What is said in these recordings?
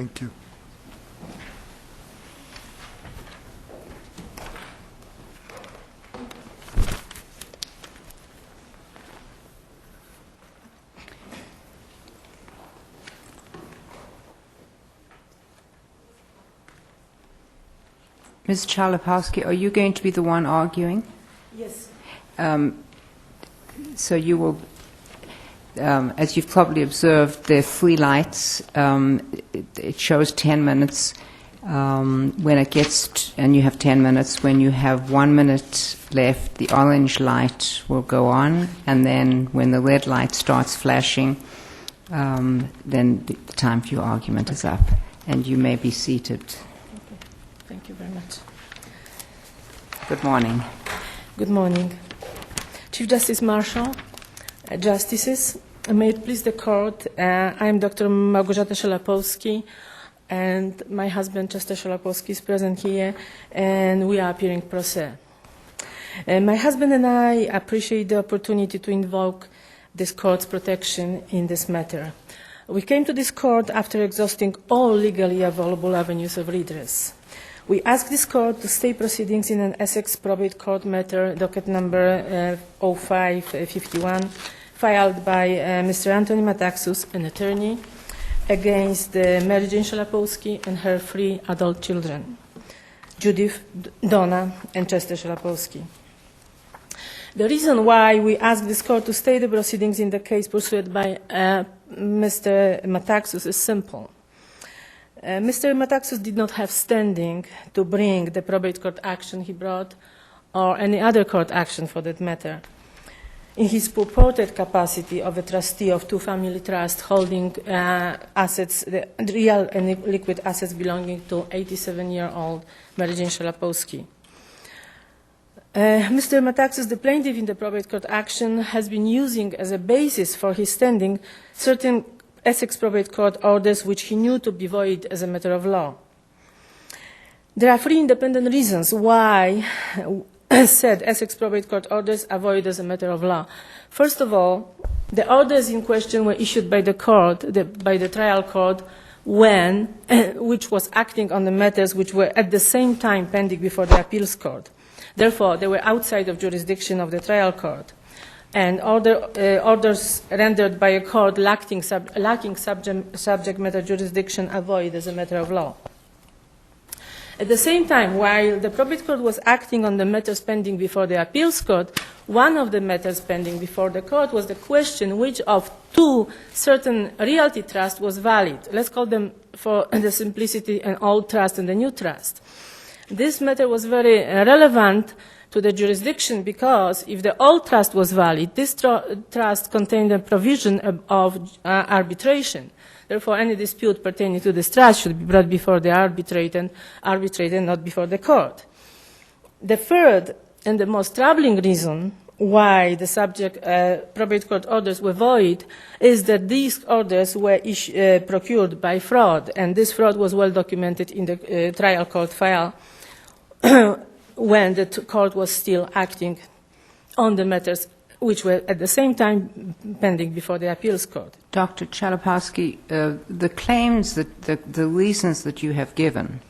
Thank you. Ms. Chalupowski, are you going to be the one arguing? Yes. So you will, as you've probably observed, there are 3 lights. It shows 10 minutes. When it gets, and you have 10 minutes. When you have 1 minute left, the orange light will go on, and then when the red light starts flashing, then the time for your argument is up, and you may be seated. Thank you very much. Good morning. Good morning. Chief Justice Marshall, Justices, may it please the Court, I am Dr. Małgorzata Chalupowski, and my husband, Chester Chalupowski, is present here, and we are appearing pro se. My husband and I appreciate the opportunity to invoke this Court's protection in this matter. We came to this Court after exhausting all legally available avenues of redress. We ask this Court to stay proceedings in an Essex probate court matter, docket number 0551, filed by Mr. Anthony Metaxas, an attorney, against Mary Jane Chalupowski and her 3 adult children, Judith, Donna, and Chester Chalupowski. The reason why we ask this Court to stay the proceedings in the case pursued by Mr. Metaxas is simple. Mr. Metaxas did not have standing to bring the probate court action he brought, or any other court action for that matter, in his purported capacity of a trustee of 2 family trusts holding assets, the real and liquid assets belonging to 87-year-old Mary Jane Chalupowski. Mr. Metaxas, the plaintiff in the probate court action, has been using as a basis for his standing certain Essex probate court orders which he knew to be void as a matter of law. There are 3 independent reasons why said Essex probate court orders are void as a matter of law. First of all, the orders in question were issued by the court, by the trial court, which was acting on the matters which were at the same time pending before the appeals court. Therefore, they were outside of jurisdiction of the trial court. And orders rendered by a court lacking subject matter jurisdiction are void as a matter of law. At the same time, while the probate court was acting on the matters pending before the appeals court, one of the matters pending before the court was the question which of 2 certain realty trusts was valid. Let's call them, for the simplicity, an old trust and a new trust. This matter was very relevant to the jurisdiction because if the old trust was valid, this trust contained a provision of arbitration. Therefore, any dispute pertaining to this trust should be brought before the arbitrator, not before the court. The third and the most troubling reason why the subject probate court orders were void is that these orders were procured by fraud, and this fraud was well documented in the trial court file when the court was still acting on the matters which were at the same time pending before the appeals court. Dr. Chalupowski, the claims that the reasons that you have given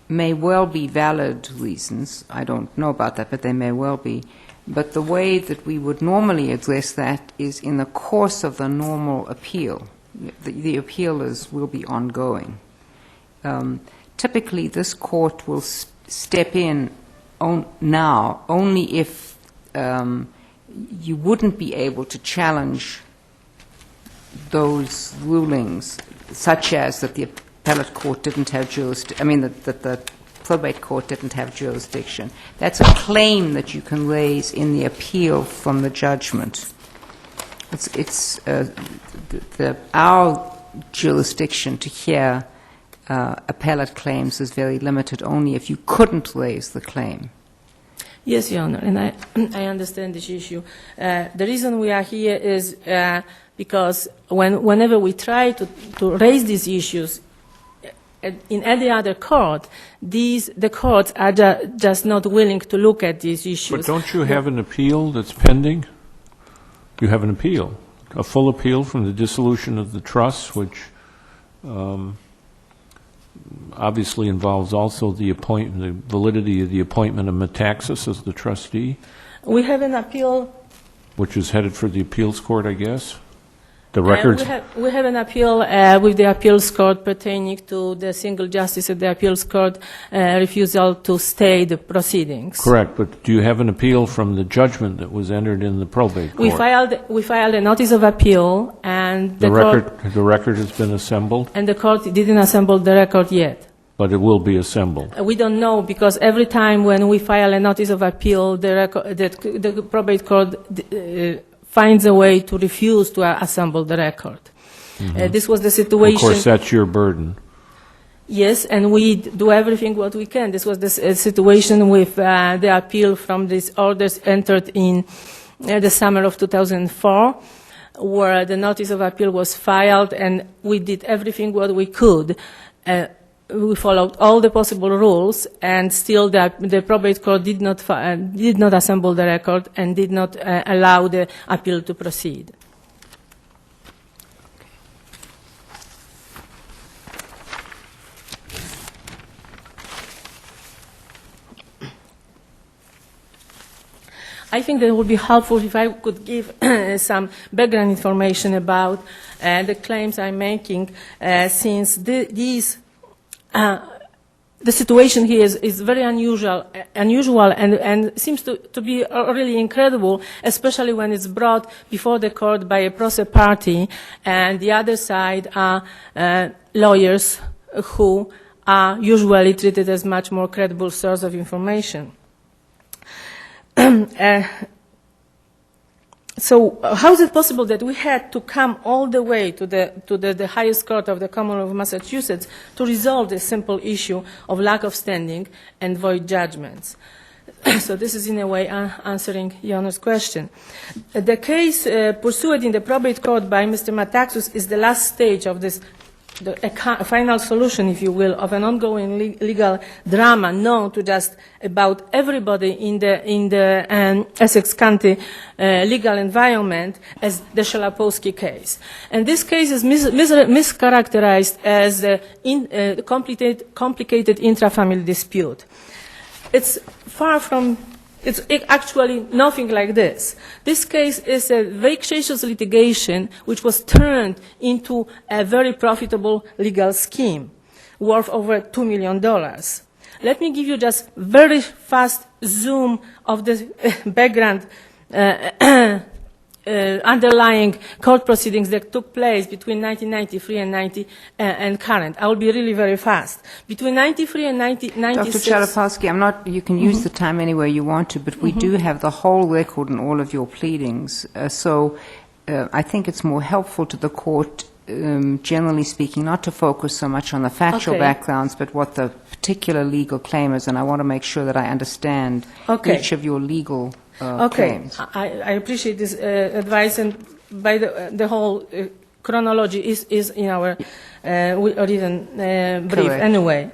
may well be valid reasons. I don't know about that, but they may well be. But the way that we would normally address that is in the course of the normal appeal. The appeal will be ongoing. Typically, this court will step in now only if you wouldn't be able to challenge those rulings, such as that the appellate court didn't have jurisdiction, that the probate court didn't have jurisdiction. That's a claim that you can raise in the appeal from the judgment. Our jurisdiction to hear appellate claims is very limited only if you couldn't raise the claim. Yes, Your Honor, and I understand this issue. The reason we are here is because whenever we try to raise these issues in any other court, the courts are just not willing to look at these issues. But don't you have an appeal that's pending? You have an appeal, a full appeal from the dissolution of the trust, which obviously involves also the validity of the appointment of Metaxas as the trustee, We have an appeal. which is headed for the appeals court, I guess? The records? We have an appeal with the appeals court pertaining to the single justice of the appeals court refusal to stay the proceedings. Correct, but do you have an appeal from the judgment that was entered in the probate court? We filed a notice of appeal, and The record has been assembled, the court didn't assemble the record yet. but it will be assembled. We don't know, because every time when we file a notice of appeal, the probate court finds a way to refuse to assemble the record. This was the situation. Of course, that's your burden. Yes, and we do everything what we can. This was the situation with the appeal from these orders entered in the summer of 2004, where the notice of appeal was filed, and we did everything what we could. We followed all the possible rules, and still the probate court did not assemble the record and did not allow the appeal to proceed. I think that it would be helpful if I could give some background information about the claims I'm making, since the situation here is very unusual and seems to be really incredible, especially when it's brought before the court by a pro se party, and the other side are lawyers who are usually treated as much more credible source of information. So how is it possible that we had to come all the way to the highest court of the Commonwealth of Massachusetts to resolve this simple issue of lack of standing and void judgments? So this is in a way answering Jonas' question. The case pursued in the probate court by Mr. Metaxas is the last stage of this, a final solution, if you will, of an ongoing legal drama known to just about everybody in the Essex County legal environment as the Chalupowski case. And this case is mischaracterized as a complicated intrafamily dispute. It's far from, it's actually nothing like this. This case is a vexatious litigation which was turned into a very profitable legal scheme worth over $2 million. Let me give you just very fast zoom of the background underlying court proceedings that took place between 1993 and current. I will be really very fast. Between 93 and 1996... Dr. Chalupowski, you can use the time anywhere you want to, but we do have the whole record and all of your pleadings. So I think it's more helpful to the court, generally speaking, not to focus so much on the factual backgrounds, but what the particular legal claim is, and I want to make sure that I understand each of your legal claims. I appreciate this advice, and by the whole chronology is in our written brief anyway.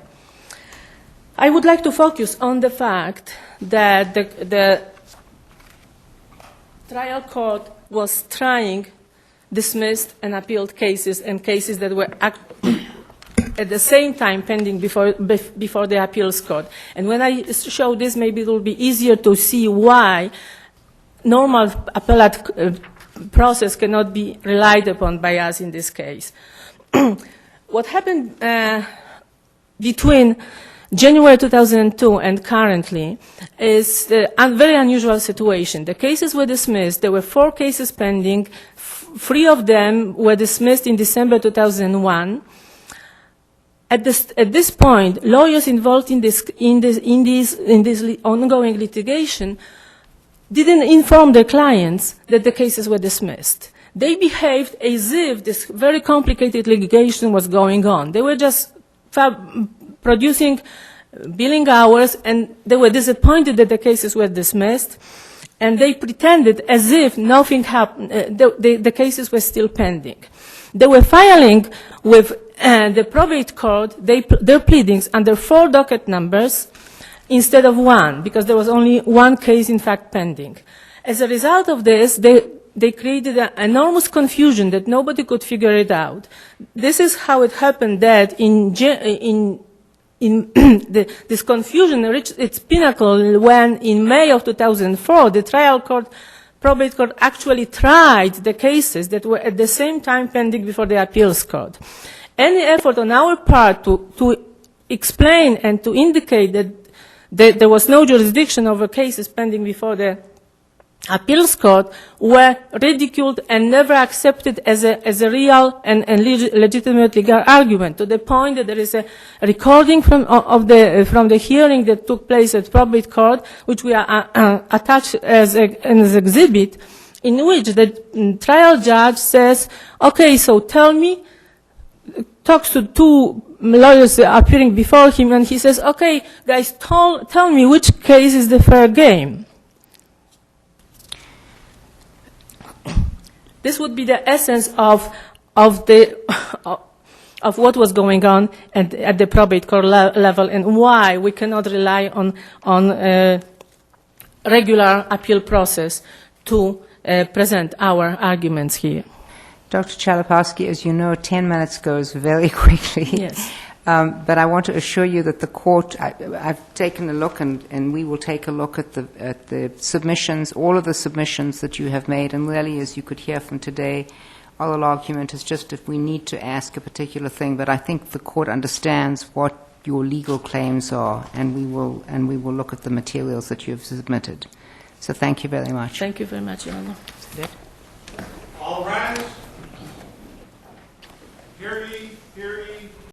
I would like to focus on the fact that the trial court was trying dismissed and appealed cases and cases that were at the same time pending before the appeals court. And when I show this, maybe it will be easier to see why normal appellate process cannot be relied upon by us in this case. What happened between January 2002 and currently is a very unusual situation. The cases were dismissed. There were 4 cases pending. 3 of them were dismissed in December 2001. At this point, lawyers involved in this ongoing litigation didn't inform their clients that the cases were dismissed. They behaved as if this very complicated litigation was going on. They were just producing billing hours, and they were disappointed that the cases were dismissed, and they pretended as if nothing happened. The cases were still pending. They were filing with the probate court their pleadings under 4 docket numbers instead of 1, because there was only 1 case in fact pending. As a result of this, they created an enormous confusion that nobody could figure it out. This is how it happened that in this confusion reached its pinnacle when, in May of 2004, the trial court, probate court, actually tried the cases that were at the same time pending before the appeals court. Any effort on our part to explain and to indicate that there was no jurisdiction over cases pending before the appeals court were ridiculed and never accepted as a real and legitimate legal argument, to the point that there is a recording from the hearing that took place at probate court, which we are attached as an exhibit, in which the trial judge says, okay, so tell me, talks to two lawyers appearing before him, and he says, okay, guys, tell me which case is the fair game. This would be the essence of what was going on at the probate court level, and why we cannot rely on a regular appeal process to present our arguments here. Dr. Chalupowski, as you know, 10 minutes goes very quickly. Yes. But I want to assure you that the court, I've taken a look, and we will take a look at the submissions, all of the submissions that you have made, and really, as you could hear from today, oral argument is just if we need to ask a particular thing, but I think the court understands what your legal claims are, and we will look at the materials that you have submitted. So thank you very much. Thank you very much, Your Honor. All rise. Hear ye.